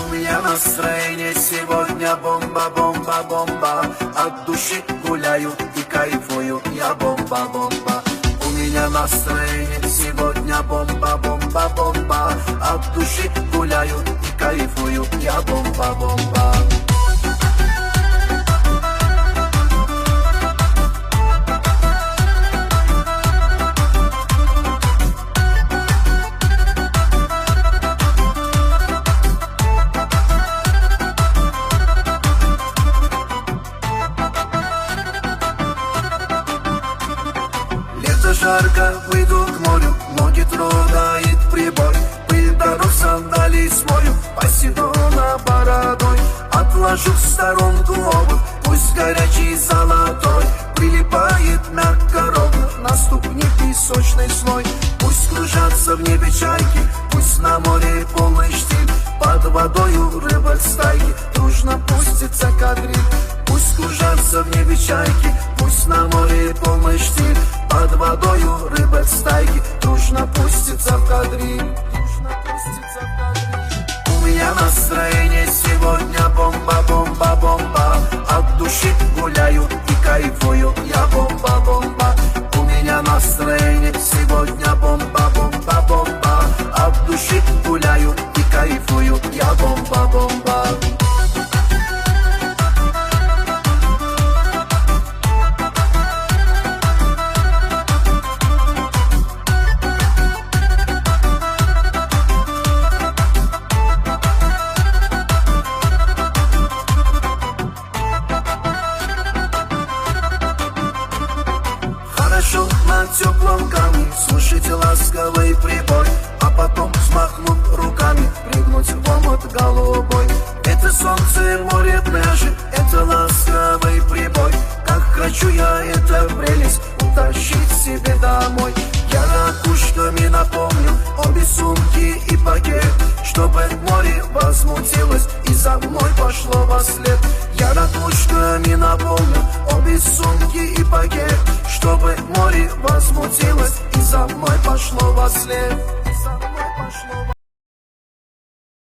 У меня настроение сегодня бомба, бомба, бомба. От души гуляю и кайфую, я бомба, бомба. У меня настроение сегодня бомба, бомба, бомба. От души гуляю и кайфую, я бомба, бомба. Жарко, выйду к морю, ноги трогает прибой. Пыль дорог сандалий смою, поседона бородой. Отложу в сторонку обувь, пусть горячий золотой. Прилипает мягко ровно, на ступне песочный слой. Пусть кружатся в небе чайки, пусть на море полный штиль. Под водою рыба стайки, дружно пустится кадриль. Пусть кружатся в небе чайки, пусть на море полный штиль. Под водою рыба стайки, дружно пустится в кадриль. У меня настроение сегодня бомба, бомба, бомба. От души гуляю и кайфую, я бомба, бомба. У меня настроение сегодня бомба, бомба, бомба. От души гуляю и кайфую, я бомба, бомба. Хорошо на теплом камне, слушайте ласковый прибой. А потом взмахнуть руками, прыгнуть в омут голубой. Это солнце, море, пляжи, это ласковый прибой. Как хочу я эту прелесть утащить себе домой. Я ракушками напомню обе сумки и пакет, чтобы море возмутилось и за мной пошло во след. Я ракушками напомню обе сумки и пакет, чтобы море возмутилось и за мной пошло во след.